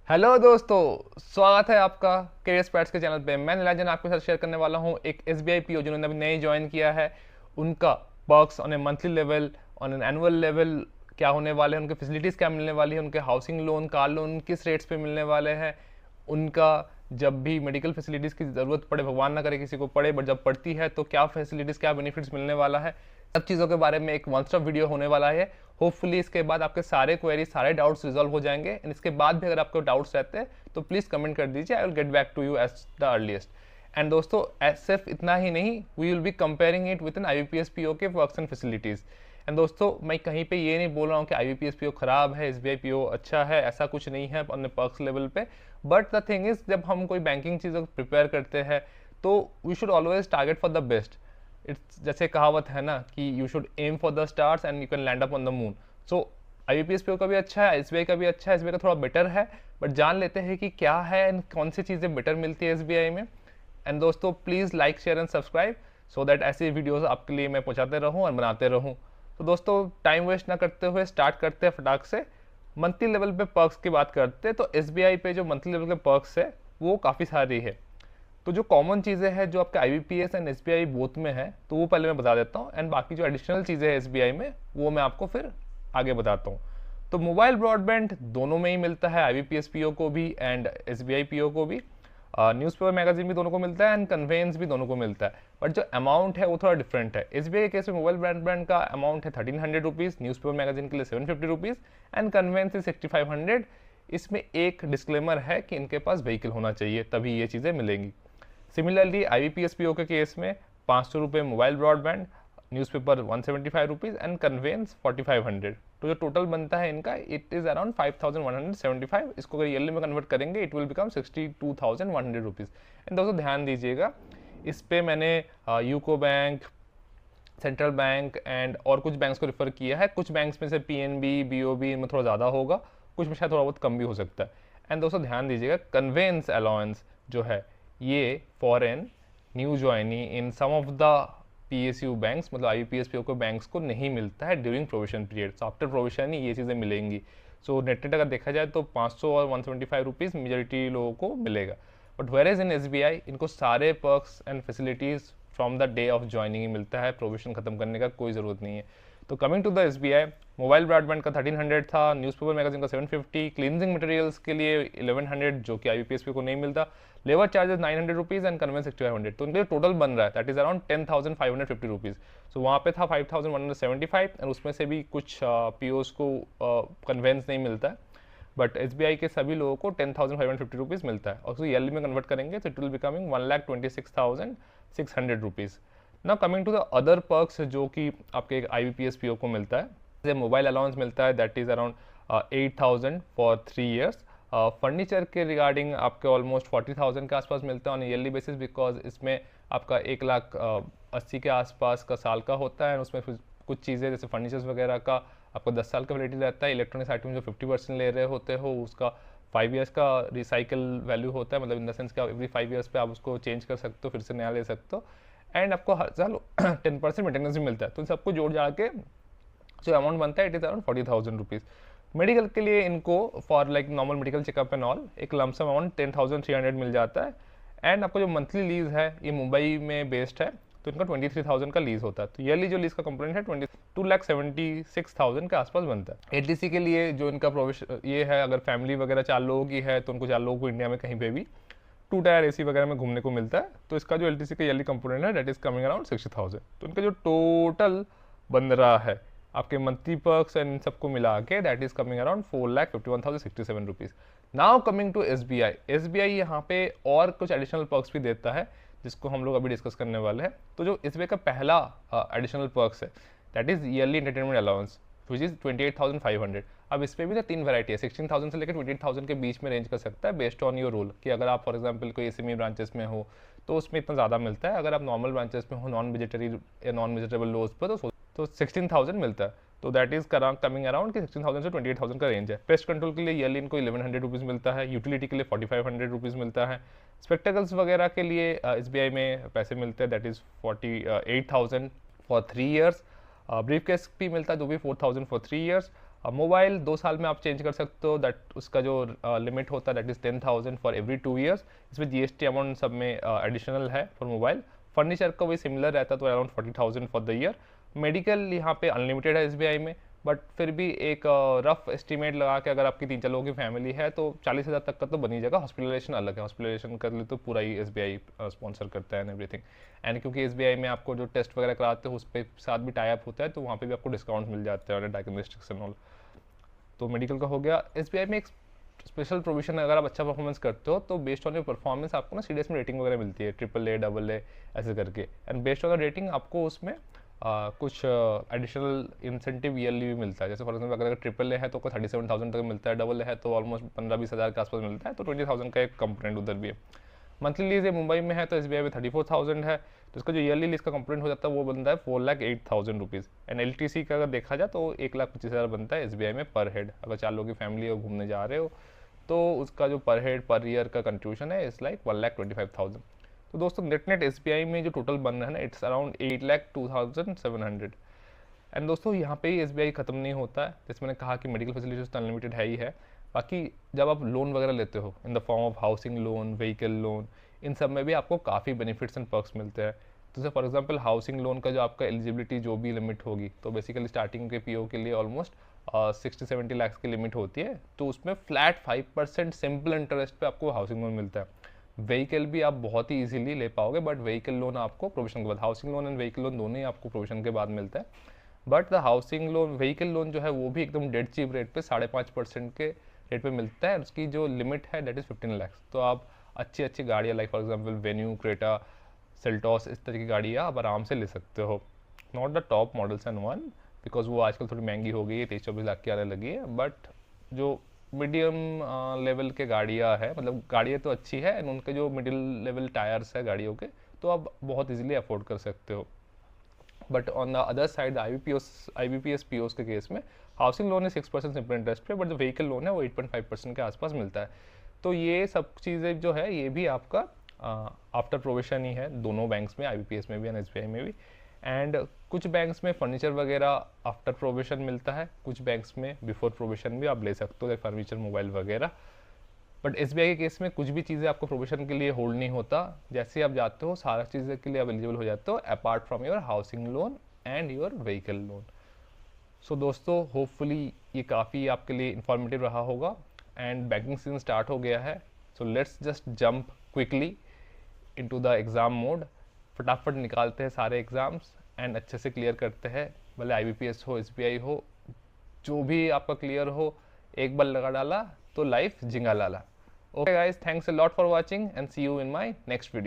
Hello दोस्तों, स्वागत है आपका करियर स्पैट्स के चैनल पे। मैं नीलांजन आपके साथ शेयर करने वाला हूँ एक एसबीआई पीओ जिन्होंने अभी नई ज्वाइन किया है। उनका perks on A monthly level, on an annual level क्या होने वाले हैं, उनके फैसिलिटीज़ क्या मिलने वाली है, उनके हाउसिंग लोन, कार लोन किस रेट्स पे मिलने वाले हैं, उनका जब भी मेडिकल फैसिलिटीज़ की ज़रूरत पड़े, भगवान ना करे किसी को पड़े, बट जब पड़ती है तो क्या फैसिलिटीज़, क्या बेनिफिट्स मिलने वाला है, सब चीज़ों के बारे में एक वन स्टॉप वीडियो होने वाला है। होपफुली इसके बाद आपके सारे क्वेरीज, सारे डाउट्स रिजॉल्व हो जाएंगे। एंड इसके बाद भी अगर आपको डाउट्स रहते हैं तो प्लीज़ कमेंट कर दीजिए, I will get back to you as the earliest. And दोस्तों, सिर्फ इतना ही नहीं, we will be comparing it with an IBPS PO के वर्क्स एंड फैसिलिटीज़। एंड दोस्तों, मैं कहीं पे ये नहीं बोल रहा हूँ कि IBPS PO खराब है, SBI PO अच्छा है, ऐसा कुछ नहीं है अपने पर्क्स लेवल पे। बट द थिंग इज, जब हम कोई बैंकिंग चीज़ों को प्रिपेयर करते हैं तो we should always target for the best. It's जैसे कहावत है ना कि you should aim for the stars and you can land up on the moon. So IBPS PO का भी अच्छा है, SBI का भी अच्छा है, SBI का थोड़ा बेटर है, बट जान लेते हैं कि क्या है एंड कौन सी चीज़ें बेटर मिलती है SBI में। एंड दोस्तों, please like, share and subscribe so that ऐसी वीडियोस आपके लिए मैं पहुंचाते रहूं और बनाते रहूं। तो दोस्तों, टाइम वेस्ट ना करते हुए स्टार्ट करते हैं फटाक से। मंथली लेवल पे पर्क्स की बात करते हैं तो SBI पे जो मंथली लेवल के पर्क्स है वो काफ़ी सारी है। तो जो कॉमन चीज़ें हैं जो आपके IBPS एंड SBI बोथ में है, तो वो पहले मैं बता देता हूँ। एंड बाकी जो एडिशनल चीज़ें हैं SBI में, वो मैं आपको फिर आगे बताता हूँ। तो मोबाइल ब्रॉडबैंड दोनों में ही मिलता है, IBPS PO को भी एंड SBI PO को भी। न्यूज़पेपर मैगजीन भी दोनों को मिलता है एंड कन्वेंस भी दोनों को मिलता है। बट जो अमाउंट है वो थोड़ा डिफरेंट है। SBI के केस में मोबाइल ब्रॉडबैंड का अमाउंट है 1300 रुपीज़, न्यूज़पेपर मैगजीन के लिए 750 रुपीज़ एंड कन्वेंस 6500। इसमें एक डिस्क्लेमर है कि इनके पास व्हीकल होना चाहिए, तभी ये चीज़ें मिलेंगी। सिमिलरली IBPS PO के केस में 500 रुपये mobile broadband, newspaper 175 rupees and conveyance 4500। तो जो टोटल बनता है इनका, इट इज़ अराउंड 5175। इसको अगर ईयरली में कन्वर्ट करेंगे it will become 62,100 rupees. And दोस्तों ध्यान दीजिएगा, इस पे मैंने UCO bank, central bank and और कुछ बैंक्स को रेफर किया है। कुछ बैंक्स में से PNB, BOB में थोड़ा ज़्यादा होगा, कुछ में शायद थोड़ा बहुत कम भी हो सकता है। एंड दोस्तों ध्यान दीजिएगा, कन्वेंस अलाउंस जो है ये foreign new joinee in some of the PSU banks, मतलब IBPS PO के बैंक्स को नहीं मिलता है during provision period. So after provision ही ये चीज़ें मिलेंगी। सो नेट अगर देखा जाए तो 500 और 175 रुपीज़ मेजोरिटी लोगों को मिलेगा। But where is in SBI इनको सारे perks and facilities from the day of joining ही मिलता है, प्रोविजन खत्म करने का कोई ज़रूरत नहीं है। तो coming to the SBI, mobile broadband का 1300 था, न्यूज़पेपर मैगजीन का 750, क्लींजिंग मटेरियल्स के लिए 1100 जो कि IBPS PO को नहीं मिलता, labour charges 900 rupees and conveyance 6500। तो इनके टोटल बन रहा है that is around 10,550 rupees. So वहाँ पे था 5,175 एंड उसमें से भी कुछ POs को कन्वेंस नहीं मिलता है, बट SBI के सभी लोगों को 10,550 रुपीज़ मिलता है। और उसको ईयरली में कन्वर्ट करेंगे तो it will becoming 1,26,600 rupees. Now coming to the other perks जो कि आपके IBPS PO को मिलता है, जैसे मोबाइल अलाउंस मिलता है that is around 8,000 for 3 years. Furniture के रिगार्डिंग आपके ऑलमोस्ट 40,000 के आसपास मिलता है ऑन ईयरली बेसिस, बिकॉज इसमें आपका 1,80,000 के आसपास का साल का होता है। उसमें कुछ चीज़ें जैसे फर्नीचर्स वगैरह का आपको 10 साल का वैलिडिटी रहता है। इलेक्ट्रॉनिक्स आइटम जो 50% ले रहे होते हो उसका 5 ईयर्स का रिसाइकल वैल्यू होता है, मतलब इन द सेंस कि एवरी 5 ईयर्स पे आप उसको चेंज कर सकते हो, फिर से नया ले सकते हो। एंड आपको हर साल 10% मेंटेनेंस भी मिलता है। तो इन सबको जोड़ जाड़ के जो अमाउंट बनता है it is around 40,000 rupees. Medical के लिए इनको for like normal medical checkup and all एक लमसम अमाउंट 10,300 मिल जाता है। एंड आपको जो मंथली लीज है ये मुंबई में बेस्ड है, तो इनका 23,000 का लीज होता है। तो ईयरली जो लीज का कंपोनेंट है 2,76,000 के आसपास बनता है। ATC के लिए जो इनका प्रोविजन ये है, अगर फैमिली वगैरह 4 लोगों की है तो उनको 4 लोगों को इंडिया में कहीं पे भी 2 टायर AC वगैरह में घूमने को मिलता है। तो इसका जो LTC का ईयरली कंपोनेंट है दैट इज कमिंग अराउंड 60,000। तो इनका जो टोटल बन रहा है आपके मंथली पर्क्स एंड सबको मिला के that is coming around 4,51,067 rupees. Now coming to SBI यहाँ पे और कुछ एडिशनल पर्क्स भी देता है जिसको हम लोग अभी डिस्कस करने वाले हैं। तो जो SBI का पहला एडिशनल पर्क्स है that is yearly entertainment allowance which is 28,500। अब इस पर भी ना 3 वैरायटी है, 16,000 से लेकर 28,000 के बीच में रेंज कर सकता है बेस्ड ऑन योर रोल, कि अगर आप फॉर एग्जांपल कोई SME ब्रांचेस में हो तो उसमें इतना ज़्यादा मिलता है। अगर आप नॉर्मल ब्रांचेस में हो, नॉन विजिटरी या नॉन विजिटेबल लोज पर, तो 16,000 मिलता है। तो दैट इज कमिंग अराउंड कि 16,000 से 28,000 का रेंज है। पेस्ट कंट्रोल के लिए ईयरली इनको 1,100 रुपीज़ मिलता है, यूटिलिटी के लिए 4,500 रुपीज़ मिलता है, स्पेक्टेकल्स वगैरह के लिए SBI में पैसे मिलते हैं that is 48,000 for 3 years. Brief case भी मिलता है जो भी 4,000 फॉर 3 ईयर्स। मोबाइल 2 साल में आप चेंज कर सकते हो, दैट उसका जो लिमिट होता है that is 10,000 for every 2 years. इसमें जीएसटी अमाउंट सब में एडिशनल है फॉर मोबाइल। फर्नीचर का भी सिमिलर रहता है, तो around 40,000 for the year. Medical यहाँ पे अनलिमिटेड है एसबीआई में, बट फिर भी एक रफ एस्टिमेट लगा के अगर आपकी 3-4 लोगों की फैमिली है तो 40,000 तक का तो बनी जाएगा। हॉस्पिटलाइजेशन अलग है, हॉस्पिटलाइजेशन कर ले तो पूरा ही एसबीआई स्पॉन्सर करता है एंड एवरीथिंग। एंड क्योंकि एसबीआई में आपको जो टेस्ट वगैरह कराते हो उस पर साथ भी टाई अप होता है, तो वहाँ पे भी आपको डिस्काउंट मिल जाता है और डायग्नोस्टिक्स एंड ऑल। तो मेडिकल का हो गया। एसबीआई में एक स्पेशल प्रोविजन, अगर आप अच्छा परफॉर्मेंस करते हो तो बेस्ड ऑन योर परफॉर्मेंस आपको ना सीडीएस में रेटिंग वगैरह मिलती है, AAA, AA ऐसे करके। And based on the rating आपको उसमें कुछ एडिशनल इंसेंटिव ईयरली भी मिलता है। जैसे फॉर एग्जाम्पल अगर AAA है तो आपको 37,000 तक मिलता है, AA है तो ऑलमोस्ट 15-20 हज़ार के आसपास मिलता है, तो 20,000 का एक कंपोनेंट उधर भी है। मंथली लीज मुंबई में है तो एसबीआई में 34,000 है, तो इसका जो ईयरली लीज का कंपोनेंट हो जाता है वो बनता है 4,08,000 रुपीज़। एंड एलटीसी का अगर देखा जाए तो 1,25,000 बनता है एसबीआई में पर हेड। अगर 4 लोगों की फैमिली हो, घूमने जा रहे हो, तो उसका जो पर हेड पर ईयर का कंट्रीब्यूशन है इस लाइक 1,25,000। तो दोस्तों नेट एसबीआई में जो टोटल बन रहा है ना, इट्स अराउंड 8,02,700। एंड दोस्तों यहाँ पे ही एसबीआई खत्म नहीं होता है, जैसे मैंने कहा कि मेडिकल फैसिलिटीज तो अनलिमिटेड है ही है। बाकी जब आप लोन वगैरह लेते हो in the form of housing loan, vehicle loan, इन सब में भी आपको काफ़ी बेनिफिट्स एंड पर्क्स मिलते हैं। जैसे फॉर एग्जांपल हाउसिंग लोन का जो आपका एलिजिबिलिटी जो भी लिमिट होगी, तो बेसिकली स्टार्टिंग के पीओ के लिए ऑलमोस्ट 60-70 लाख की लिमिट होती है, तो उसमें फ्लैट 5% सिंपल इंटरेस्ट पे आपको हाउसिंग लोन मिलता है। व्हीकल भी आप बहुत ही इजीली ले पाओगे, बट व्हीकल लोन आपको प्रोविजन के बाद, housing loan and vehicle loan दोनों ही आपको प्रोविजन के बाद मिलता है। But the housing loan, vehicle loan जो है वो भी एकदम डेड चीप रेट पे 5.5% के रेट पे मिलता है। उसकी जो लिमिट है डेट इज़ 15 लाख। तो आप अच्छी अच्छी गाड़ियाँ like for example venue, Creta, Seltos, इस तरह की गाड़ियाँ आप आराम से ले सकते हो। Not the top models and one, because वो आजकल थोड़ी महंगी हो गई है, 23-24 लाख की आने लगी है। बट जो मीडियम लेवल के गाड़ियाँ है, मतलब गाड़ियाँ तो अच्छी है एंड उनके जो मिडिल लेवल टायर्स है गाड़ियों के, तो आप बहुत इजीली अफोर्ड कर सकते हो। But on the other side IBPS POs के केस में हाउसिंग लोन है 6% सिंपल इंटरेस्ट पे, बट जो व्हीकल लोन है वो 8.5% के आसपास मिलता है। तो ये सब चीज़ें जो है ये भी आपका आफ्टर प्रोविजन ही है, दोनों बैंक्स में, IBPS में भी एंड SBI में भी। एंड कुछ बैंक्स में फर्नीचर वगैरह आफ्टर प्रोविजन मिलता है, कुछ बैंक्स में बिफोर प्रोविजन भी आप ले सकते हो, फर्नीचर, मोबाइल वगैरह। बट एसबीआई के केस में कुछ भी चीज़ें आपको प्रोविजन के लिए होल्ड नहीं होता, जैसे आप जाते हो सारा चीज़ें के लिए आप एलिजिबल हो जाते हो apart from your housing loan and your vehicle loan. So दोस्तों होपफुली ये काफ़ी आपके लिए इंफॉर्मेटिव रहा होगा। एंड बैंकिंग सीजन स्टार्ट हो गया है, so let's just jump quickly into the exam mode. फटाफट निकालते हैं सारे एग्ज़ाम्स एंड अच्छे से क्लियर करते हैं, भले IBPS हो, SBI हो, जो भी आपका क्लियर हो, एक बार लगा डाला तो लाइफ जिंगा लाला। Okay guys, thanks a lot for watching and see you in my next video.